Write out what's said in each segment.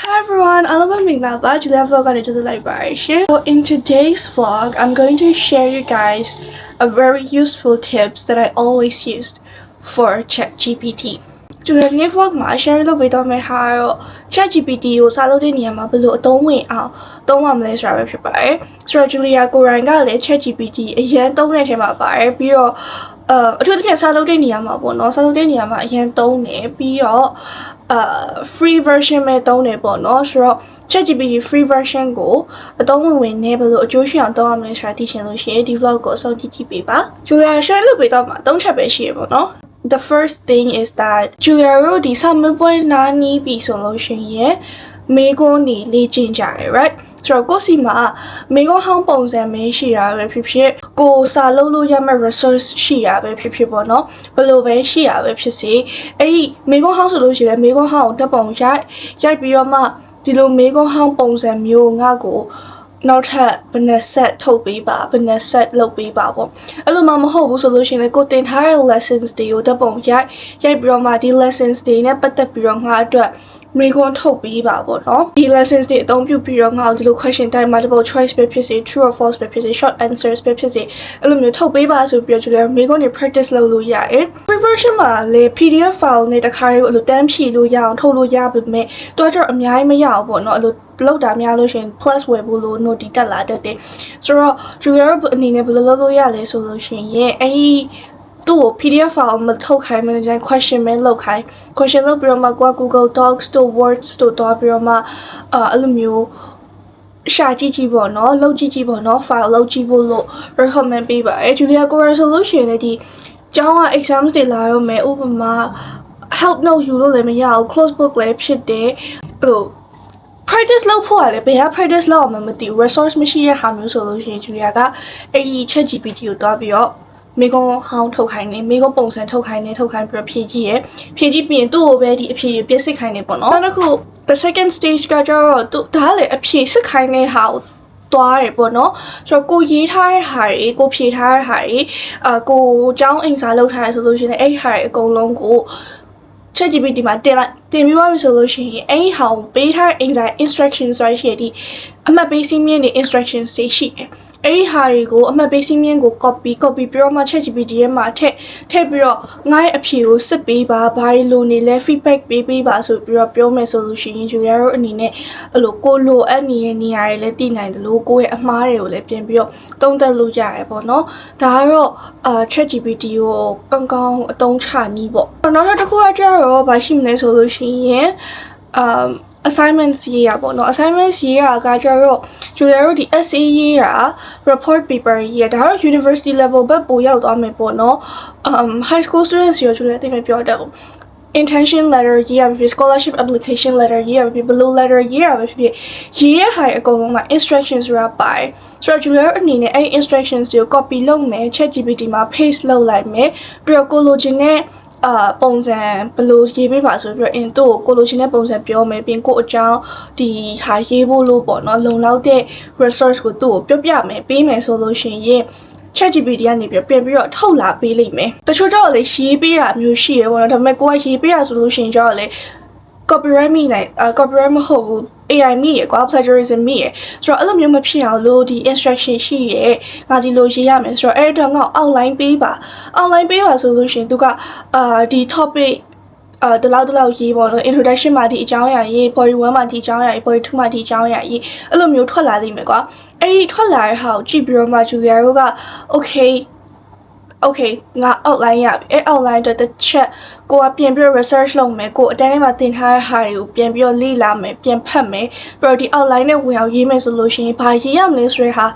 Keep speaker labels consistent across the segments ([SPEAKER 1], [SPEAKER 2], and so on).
[SPEAKER 1] Hi everyone, I love Minglaba, Julia vlog on just like share. So in today's vlog, I'm going to share you guys a very useful tips that I always used for ChatGPT. Julia vlog မှာ share လုပ်ပေးတော့မယ့်ဟာတော့ ChatGPT ကိုစာလုပ်တဲ့နေရာမှာဘယ်လိုအသုံးဝင်အောင်သုံးရမလဲဆိုတာပဲဖြစ်ပါတယ်။ဆိုတော့ Julia ကိုယ်တိုင်ကလည်း ChatGPT အရင်သုံးတဲ့ထဲမှာပါတယ်ပြီးတော့အထူးသဖြင့်စာလုပ်တဲ့နေရာမှာပေါ့နော်စာလုပ်တဲ့နေရာမှာအရင်သုံးတယ်ပြီးတော့ free version ပဲသုံးတယ်ပေါ့နော်ဆိုတော့ ChatGPT free version ကိုအသုံးဝင်နေဘယ်လိုအကျိုးရှိအောင်သုံးရမလဲဆိုတာသိချင်လို့ရှိရင်ဒီ vlog ကိုအဆုံးထိကြည့်ပေးပါ Julia share လုပ်ပေးတော့မှာ၃ချက်ပဲရှိရပေါ့နော်The first thing is that Julia တို့ဒီစာမပွဲနာနီးပြီဆိုလို့ရှိရင်မေကွန်းနေလေ့ကျင့်ကြရ right ဆိုတော့ကိုစီမှာမေကွန်းဟောင်းပုံစံမရှိရပဲဖြစ်ဖြစ်ကိုစာလုံးလို့ရမယ့် resource ရှိရပဲဖြစ်ဖြစ်ပေါ့နော်ဘယ်လိုပဲရှိရပဲဖြစ်စေအဲ့ဒီမေကွန်းဟောင်းဆိုလို့ရှိရင်မေကွန်းဟောင်းကိုတက်ပုံရိုက်ပြီးတော့မှဒီလိုမေကွန်းဟောင်းပုံစံမျိုးငါ့ကိုနောက်ထပ်ဘယ်နဲ့ set ထုတ်ပေးပါဘယ်နဲ့ set လုပ်ပေးပါပေါ့အဲ့လိုမှမဟုတ်ဘူးဆိုလို့ရှိရင်ကိုတင်ထားတဲ့ lessons တွေကိုတက်ပုံရိုက်ပြီးတော့မှဒီ lessons တွေနဲ့ပတ်သက်ပြီးတော့ငါအတွက်မေကွန်းထုတ်ပေးပါပေါ့နော်ဒီ lessons တွေအသုံးပြုပြီးတော့ငါ့ကိုဒီလို question type multiple choice ပဲဖြစ်စေ true or false ပဲဖြစ်စေ short answers ပဲဖြစ်စေအဲ့လိုမျိုးထုတ်ပေးပါဆိုပြီးတော့ကျွန်တော်မေကွန်းတွေ practice လုပ်လို့ရတယ် free version မှာလေ PDF file နဲ့တခါလေးကိုအဲ့လိုတန်းဖြည့်လို့ရအောင်ထုတ်လို့ရပါမယ်တော့တော့အများကြီးမရအောင်ပေါ့နော်အဲ့လိုလောက်တာများလို့ရှိရင် plus ဝယ်ဖို့လို့ note တက်လာတတ်တယ်ဆိုတော့ Julia အနေနဲ့ဘယ်လိုလုပ်လို့ရလဲဆိုလို့ရှိရင်အဲ့ဒီသူ့ကို PDF file မထုတ်ခိုင်းမနေကြ question မဲလုပ်ခိုင်း question လုပ်ပြီးတော့မှကိုက Google Docs တို့ Words တို့တွားပြီးတော့မှအဲ့လိုမျိုးရှာကြည့်ကြည့်ပေါ့နော်လုပ်ကြည့်ကြည့်ပေါ့နော် file လုပ်ကြည့်ဖို့လို့ recommend ပေးပါတယ် Julia ကိုရဆိုလို့ရှိရင်လည်းဒီကျောင်းက exams တွေလာတော့မယ်ဥပမာ help note ယူလို့လည်းမရအောင် close book လည်းဖြစ်တယ်အဲ့လိုpractice လုပ်ဖို့လည်းဘယ်က practice လုပ်အောင်မသိဘူး resource မရှိတဲ့ဟာမျိုးဆိုလို့ရှိရင် Julia ကအဲ့ဒီ ChatGPT ကိုတွားပြီးတော့မေကွန်းဟောင်းထုတ်ခိုင်းနေမေကွန်းပုံစံထုတ်ခိုင်းပြီးတော့ဖြည့်ကြည့်ရဖြည့်ကြည့်ပြီးရင်သူ့ကိုပဲဒီအဖြည့်ပြည့်စစ်ခိုင်းနေပေါ့နော်နောက်တစ်ခု the second stage ကကျတော့သူဒါလည်းအဖြည့်စစ်ခိုင်းတဲ့ဟာကိုတွားရပေါ့နော်ဆိုတော့ကိုရေးထားတဲ့ဟာတွေကိုဖြည့်ထားတဲ့ဟာတွေကိုကျောင်းအိမ်စာလုပ်ထားရဆိုလို့ရှိရင်အဲ့ဒီဟာတွေအကုန်လုံးကို ChatGPT မှာတင်ပြီးသွားပြီဆိုလို့ရှိရင်အဲ့ဒီဟာကိုပေးထားတဲ့ instructions ဆိုရရှိဒီအမှတ်ပေးစီးမြင့်တဲ့ instructions တွေရှိတယ်အဲ့ဒီဟာတွေကိုအမှတ်ပေးစီးမြင့်ကို copy ပြီးတော့မှ ChatGPT ရဲ့မှာထည့်ပြီးတော့ငါ့ရဲ့အဖြေကိုစစ်ပေးပါဘာလို့နေလဲ feedback ပေးပါဆိုပြီးတော့ပြောမယ်ဆိုလို့ရှိရင် Julia တို့အနေနဲ့အဲ့လိုကိုလိုအပ်နေတဲ့နေရာတွေလည်းသိနိုင်တယ်လို့ကိုယ့်ရဲ့အမှားတွေကိုလည်းပြင်ပြီးတော့သုံးသပ်လို့ရတယ်ပေါ့နော်ဒါကတော့ChatGPT ကိုကောင်းအသုံးချနည်းပေါ့နောက်တစ်ခုကကျတော့ဘာရှိမလဲဆိုလို့ရှိရင်assignment ရေးရပေါ့နော် assignment ရေးရကကျတော့ Julia တို့ဒီ essay ရေးရ report paper ရေးရဒါတော့ university level ဘက်ပိုရောက်သွားမယ်ပေါ့နော်high school students ရော Julia တိတ်မပြောတတ်ဘူး intention letter ရေးရပြီ scholarship application letter ရေးရပြီ blue letter ရေးရပြီဖြစ်ရေးရဟာအကုန်လုံးမှာ instructions ရပါတယ်ဆိုတော့ Julia အနေနဲ့အဲ့ instructions တွေကို copy လုပ်မယ် ChatGPT မှာ paste လုပ်လိုက်မယ်ပြီးတော့ကိုလိုချင်တဲ့ပုံစံဘယ်လိုရေးပေးပါဆိုပြီးတော့သူ့ကိုလိုချင်တဲ့ပုံစံပြောမယ်ပြင်ကိုအကြောင်းဒီဟာရေးဖို့လို့ပေါ့နော်လုံလောက်တဲ့ resource ကိုသူ့ကိုပြောပြမယ်ပေးမယ်ဆိုလို့ရှိရင် ChatGPT ကနေပြန်ပြီးတော့ထုတ်လာပေးလိမ့်မယ်တချို့တော့လေရေးပေးတာမျိုးရှိရပေါ့နော်ဒါပေမဲ့ကိုကရေးပေးရဆိုလို့ရှိရင်ကျတော့လေ copyright မိနိုင်copyright မဟုတ်ဘူး AI မိရကွာ plagiarism မိရဆိုတော့အဲ့လိုမျိုးမဖြစ်အောင်လို့ဒီ instruction ရှိရငါဒီလိုရေးရမယ်ဆိုတော့အဲ့တော့ငါ outline ပေးပါဆိုလို့ရှိရင်သူကဒီ topic တလောက်ရေးပေါ့နော် introduction မှာဒီအကြောင်းအရာရေး body 1မှာဒီအကြောင်းအရာရေး body 2မှာဒီအကြောင်းအရာရေးအဲ့လိုမျိုးထွက်လာလိမ့်မယ်ကွာအဲ့ဒီထွက်လာတဲ့ဟာကိုကြည့်ပြီးတော့မှ Julia တို့က okay ငါ outline ရပြီအဲ့ outline အတွက်တစ်ချက်ကိုကပြန်ပြီးတော့ research လုပ်မယ်ကိုအတန်းထဲမှာသင်ထားတဲ့ဟာတွေကိုပြန်ပြီးတော့လေ့လာမယ်ပြန်ဖတ်မယ်ပြီးတော့ဒီ outline နဲ့ဝင်အောင်ရေးမယ်ဆိုလို့ရှိရင်ဘာရေးရမလဲဆိုတဲ့ဟာ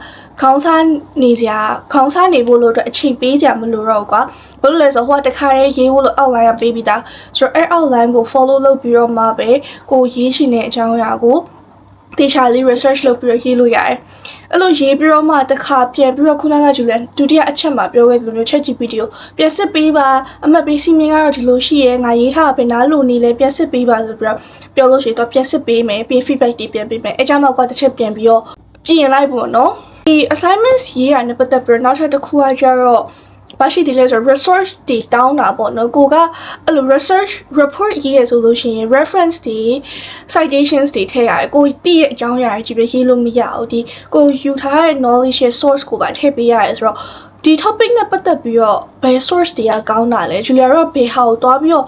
[SPEAKER 1] ခေါင်းစားနေဖို့လို့အတွက်အချိန်ပေးကြမလို့တော့ကွာဘာလို့လဲဆိုတော့ဟိုကတခါရေးဖို့လို့ outline ရပေးပြီးသားဆိုတော့အဲ့ outline ကို follow လုပ်ပြီးတော့မှပဲကိုရေးချင်တဲ့အကြောင်းအရာကိုတေချာလေး research လုပ်ပြီးတော့ရေးလို့ရတယ်အဲ့လိုရေးပြီးတော့မှတစ်ခါပြန်ပြီးတော့ခုနကJuliaဒုတိယအချက်မှာပြောခဲ့သလိုမျိုး ChatGPT ကိုပြန်စစ်ပေးပါအမှတ်ပေးစီမင်းကတော့ဒီလိုရှိရဲငါရေးထားပဲနားလို့နေလဲပြန်စစ်ပေးပါဆိုပြီးတော့ပြောလို့ရှိရင်တော့ပြန်စစ်ပေးမယ်ပြီး feedback တွေပြန်ပေးမယ်အဲကြောင့်မှကွာတစ်ချက်ပြန်ပြီးတော့ပြင်လိုက်ပေါ့နော်ဒီ assignments ရေးရတဲ့ပတ်သက်ပြီးတော့နောက်ထပ်တစ်ခုကကျတော့ ဘာရှိတယ်လဲဆိုတော့ resource တွေတောင်းတာပေါ့နော်ကိုကအဲ့လို research report ရေးရဆိုလို့ရှိရင် reference တွေ citations တွေထည့်ရတယ်ကိုတည့်ရဲ့အကြောင်းအရာကြီးပဲရေးလို့မရဘူးဒီကိုယူထားတဲ့ knowledge ရဲ့ source ကိုပါထည့်ပေးရတယ်ဆိုတော့ဒီ topic နဲ့ပတ်သက်ပြီးတော့ဘယ် source တွေကကောင်းတာလဲ Julia တော့ဘယ်ဟာကိုတွားပြီးတော့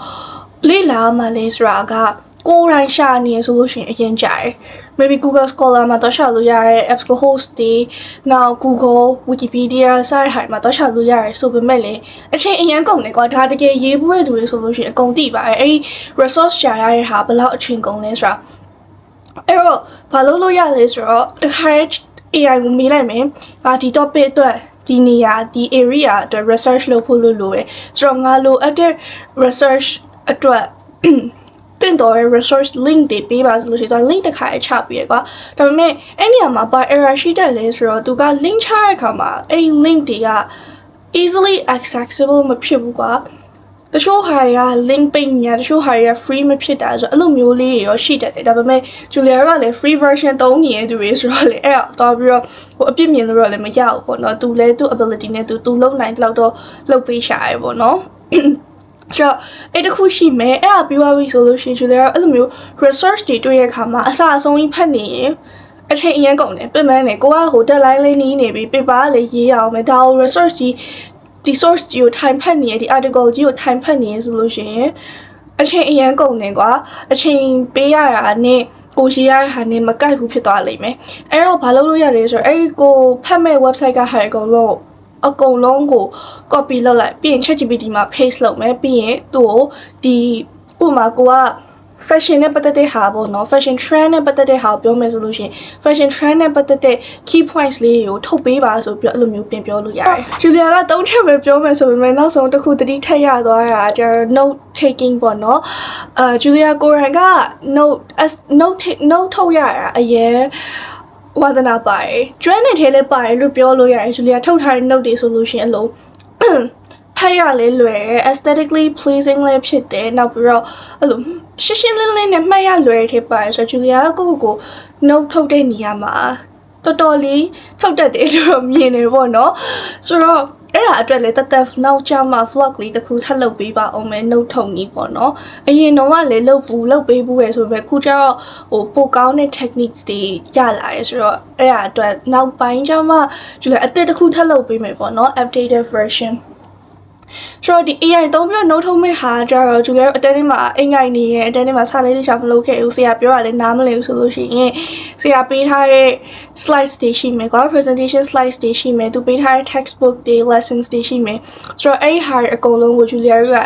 [SPEAKER 1] လေ့လာမှလဲဆိုတာကကိုယ်တိုင်ရှာနေဆိုလို့ရှိရင်အရင်ကြိုက် maybe Google Scholar မှာတော့ရှာလို့ရတဲ့ apps ကို host တွေ now Google Wikipedia စတဲ့ဟာတွေမှာတော့ရှာလို့ရတယ်ဆိုပေမဲ့လည်းအချိန်အရင်ကုန်တယ်ကွာဒါတကယ်ရေးဖို့တဲ့သူတွေဆိုလို့ရှိရင်အကုန်သိပါတယ်အဲ့ဒီ resource ရှာရတဲ့ဟာဘယ်လောက်အချိန်ကုန်လဲဆိုတာအဲ့တော့ဘာလို့ရလဲဆိုတော့တခါ AI ကိုမေးလိုက်မယ်ဒီ topic အတွက်ဒီနေရာဒီ area အတွက် research လုပ်ဖို့လိုတယ်ဆိုတော့ငါလိုအပ်တဲ့ research အတွက်တင်တော့ resource link တွေပေးပါဆိုလို့ရှိရင် link တစ်ခါချပေးရကွာဒါပေမဲ့အဲ့နေရာမှာဘာ error ရှိတတ်လဲဆိုတော့သူက link ချတဲ့အခါမှာအဲ့ link တွေက easily accessible မဖြစ်ဘူးကွာတချို့ဟာတွေက link ပိတ်ညာတချို့ဟာတွေက free မဖြစ်တာဆိုတော့အဲ့လိုမျိုးလေးတွေရောရှိတတ်တယ်ဒါပေမဲ့ Julia ကလည်း free version သုံးနေရသူတွေဆိုတော့လေအဲ့တော့ပြီးတော့ဟိုအပြစ်မြင်လို့တော့လည်းမရဘူးပေါ့နော်သူလည်းသူ့ ability နဲ့သူလုံနိုင်တဲ့လောက်တော့လုပ်ပေးရှာရပေါ့နော်ဆိုအဲ့တခုရှိမယ်အဲ့ဒါပြီးသွားပြီဆိုလို့ရှိရင် Julia အဲ့လိုမျိုး research တွေတွေ့ရခါမှာအစအဆုံးကြီးဖတ်နေရင်အချိန်အရင်ကုန်တယ်ပြင်ပန်းနေကိုကဟို deadline လေးနီးနေပြီ paper လေးရေးရအောင်မယ်ဒါကို research ကြီးဒီ source ကြီးကို time ဖတ်နေရဒီ article ကြီးကို time ဖတ်နေရဆိုလို့ရှိရင်အချိန်အရင်ကုန်တယ်ကွာအချိန်ပေးရတာနဲ့ကိုရှိရတဲ့ဟာနဲ့မကိုက်ဘူးဖြစ်သွားလိမ့်မယ်အဲ့တော့ဘာလုပ်လို့ရလဲဆိုတော့အဲ့ကိုဖတ်မဲ့ website ကဟာအကုန်လုံးကို copy လုပ်လိုက်ပြီးရင် ChatGPT မှာ paste လုပ်မယ်ပြီးရင်သူ့ကိုဒီဥပမာကိုက fashion နဲ့ပတ်သက်တဲ့ဟာပေါ့နော် fashion trend နဲ့ပတ်သက်တဲ့ဟာကိုပြောမယ်ဆိုလို့ရှိရင် fashion trend နဲ့ပတ်သက်တဲ့ key points လေးကိုထုတ်ပေးပါဆိုပြီးအဲ့လိုမျိုးပြင်ပြောလို့ရတယ်။ Julia က3ချက်ပဲပြောမယ်ဆိုပေမဲ့နောက်ဆုံးတစ်ခုသတိထည့်ရသွားတာကျတော့ note taking ပေါ့နော်။ Julia ကိုရန်က note ထုတ်ရတာအရင်ဝါသနာပါတယ်။ journal နဲ့ထဲလဲပါတယ်လို့ပြောလို့ရတယ်။ Julia ထုတ်ထားတဲ့ note တွေဆိုလို့ရှိရင်အလုံးဖတ်ရလဲလွယ် aesthetically pleasing လဲဖြစ်တယ်နောက်ပြီးတော့အဲ့လိုရှင်းရှင်းလင်းလင်းနဲ့မှတ်ရလွယ်တဲ့ပါတယ်ဆိုတော့ Julia ကကို note ထုတ်တဲ့နေရာမှာတော်တော်လေးထုတ်တတ်တယ်လို့တော့မြင်နေပေါ့နော်ဆိုတော့အဲ့ဒါအတွက်လည်းတက်နောက်ကျမှ vlog လေးတစ်ခုထပ်လုပ်ပေးပါအောင်မယ် note ထုတ်နေပေါ့နော်အရင်တော့ကလည်းလုပ်ပေးဘူးပဲဆိုပေမဲ့ခုကျတော့ဟိုပိုကောင်းတဲ့ techniques တွေရလာရဲဆိုတော့အဲ့ဒါအတွက်နောက်ပိုင်းကျမှ Julia အသစ်တစ်ခုထပ်လုပ်ပေးမယ်ပေါ့နော် updated versionဆိုတော့ဒီ AI သုံးပြီးတော့ note ထုတ်မဲ့ဟာကျတော့ Julia အတန်းထဲမှာအင်္ဂိုင်နေရဲ့အတန်းထဲမှာစာလေးတစ်ချောင်းမလုပ်ခဲ့ဘူးဆရာပြောတာလည်းနားမလည်ဘူးဆိုလို့ရှိရင်ဆရာပေးထားတဲ့ slides တွေရှိမယ်ကွာ presentation slides တွေရှိမယ်သူပေးထားတဲ့ textbook တွေ lessons တွေရှိမယ်ဆိုတော့အဲ့ဒီဟာတွေအကုန်လုံးကို Julia က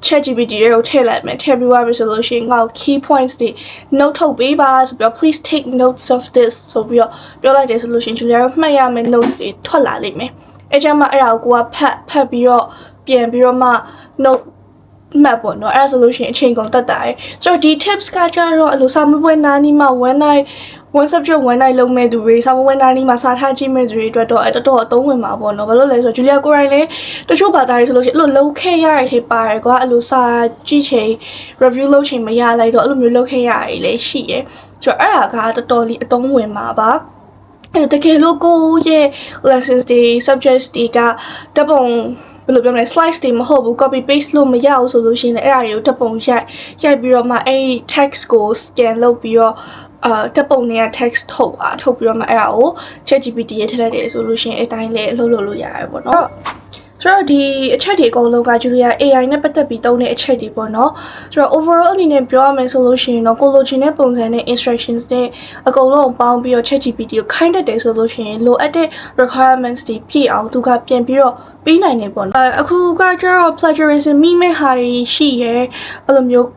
[SPEAKER 1] ChatGPT ကိုထည့်လိုက်မယ်ထည့်ပြီးသွားပြီဆိုလို့ရှိရင်ငါ့ကို key points တွေ note ထုတ်ပေးပါဆိုပြီးတော့ please take notes of this ဆိုပြီးတော့ပြောလိုက်တယ်ဆိုလို့ရှိရင် Julia မှတ်ရမယ့် notes တွေထွက်လာလိမ့်မယ်အဲ့ကြမှာအဲ့ဒါကိုဖတ်ပြီးတော့ပြန်ပြီးတော့မှ note မှတ်ပေါ့နော်အဲ့ဒါဆိုလို့ရှိရင်အချိန်ကုန်တတ်တာရယ်ဆိုတော့ဒီ tips ကကြတော့အလိုစာမပွဲနားနီးမှာ one subject one night လုံးမဲ့သူတွေစာမပွဲနားနီးမှာစာထားကြည့်မဲ့သူတွေအတွက်တော့တော်တော်အသုံးဝင်မှာပေါ့နော်ဘာလို့လဲဆိုတော့ Julia ကိုယ်တိုင်လည်းတချို့ဘာသာရေးဆိုလို့ရှိရင်အဲ့လိုလုံးခဲ့ရတဲ့ထဲပါတယ်ကွာအဲ့လိုစာကြည့်ချိန် review လုပ်ချိန်မရလိုက်တော့အဲ့လိုမျိုးလုပ်ခဲ့ရရလည်းရှိရယ်ဆိုတော့အဲ့ဒါကတော်တော်လေးအသုံးဝင်မှာပါတကယ်လို့ကိုရဲ့ lessons တွေ subjects တွေကတပုံဘယ်လိုပြောမလဲ slides တွေမဟုတ်ဘူး copy paste လို့မရဘူးဆိုလို့ရှိရင်လည်းအဲ့ဒါတွေကိုတပုံရိုက်ပြီးတော့မှအဲ့ text ကို scan လုပ်ပြီးတော့တပုံနဲ့ text ထုတ်ပြီးတော့မှအဲ့ဒါကို ChatGPT ရေးထည့်လိုက်တယ်ဆိုလို့ရှိရင်အတိုင်းလေးအလုပ်လုပ်လို့ရတယ်ပေါ့နော်ဆိုတော့ဒီအချက်တွေအကုန်လုံးက Julia AI နဲ့ပတ်သက်ပြီးသုံးတဲ့အချက်တွေပေါ့နော်ဆိုတော့ overall အနေနဲ့ပြောရမယ်ဆိုလို့ရှိရင်တော့ကိုလိုချင်တဲ့ပုံစံနဲ့ instructions နဲ့အကုန်လုံးပေါင်းပြီးတော့ ChatGPT ကိုခိုင်းတတ်တယ်ဆိုလို့ရှိရင်လိုအပ်တဲ့ requirements တွေပြည့်အောင်သူကပြန်ပြီးတော့ပေးနိုင်တယ်ပေါ့နော်အခုကကျတော့ plagiarism မိမဲ့ဟာတွေရှိရဲအဲ့လိုမျိုး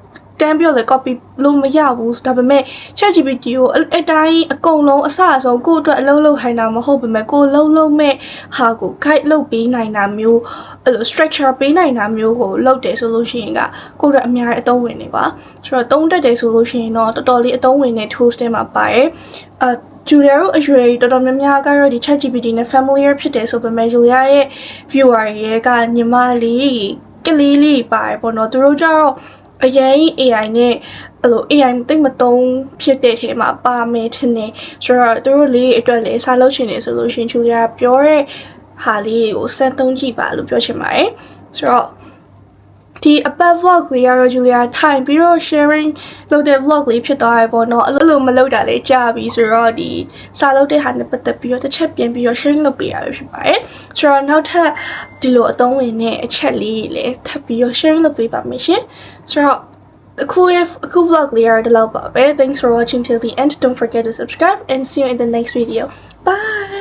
[SPEAKER 1] တန်းပြောလေ copy လို့မရဘူးဒါပေမဲ့ ChatGPT ကိုအတိုင်းအကုန်လုံးအစအဆုံးကိုယ့်အတွက်အလုပ်လုပ်ခိုင်းတာမဟုတ်ပေမဲ့ကိုယ်လုံးမဲ့ဟာကို guide လုပ်ပေးနိုင်တာမျိုးအဲ့လို structure ပေးနိုင်တာမျိုးကိုလုပ်တယ်ဆိုလို့ရှိရင်ကကိုယ့်အတွက်အများကြီးအသုံးဝင်နေကွာဆိုတော့သုံးတတ်တယ်ဆိုလို့ရှိရင်တော့တော်တော်လေးအသုံးဝင်တဲ့ tools တွေမှာပါတယ်Julia တို့အရွယ်တော်တော်များများကတော့ဒီ ChatGPT နဲ့ familiar ဖြစ်တယ်ဆိုပေမဲ့ Julia ရဲ့ viewer တွေကညီမလေးကလေးလေးပါတယ်ပေါ့နော်သူတို့ကြတော့အရင် AI နဲ့အဲ့လို AI တိတ်မသုံးဖြစ်တဲ့ထဲမှာပါမယ်ထင်တယ်ဆိုတော့သူတို့လေးအတွက်လည်းစာလုပ်ချင်တယ်ဆိုလို့ရှင် Julia ပြောတဲ့ ဟာလေးကိုစမ်းသုံးကြည့်ပါလို့ပြောချင်ပါတယ်ဆိုတော့ဒီ above vlog လေးကတော့ Julia ထိုင်ပြီးတော့ sharing လုပ်တဲ့ vlog လေးဖြစ်သွားရပေါ့နော်အဲ့လိုမလုပ်တာလေးကြာပြီဆိုတော့ဒီစာလုပ်တဲ့ဟာနဲ့ပတ်သက်ပြီးတော့တစ်ချက်ပြင်ပြီးတော့ sharing လုပ်ပေးရပဲဖြစ်ပါတယ်ဆိုတော့နောက်ထပ်ဒီလိုအသုံးဝင်တဲ့အချက်လေးတွေလည်းထပ်ပြီးတော့ sharing လုပ်ပေးပါမယ်ရှင်ဆိုတော့အခု vlog လေးကတော့ဒီလောက်ပါပဲ Thanks for watching till the end. Don't forget to subscribe and see you in the next video. Bye!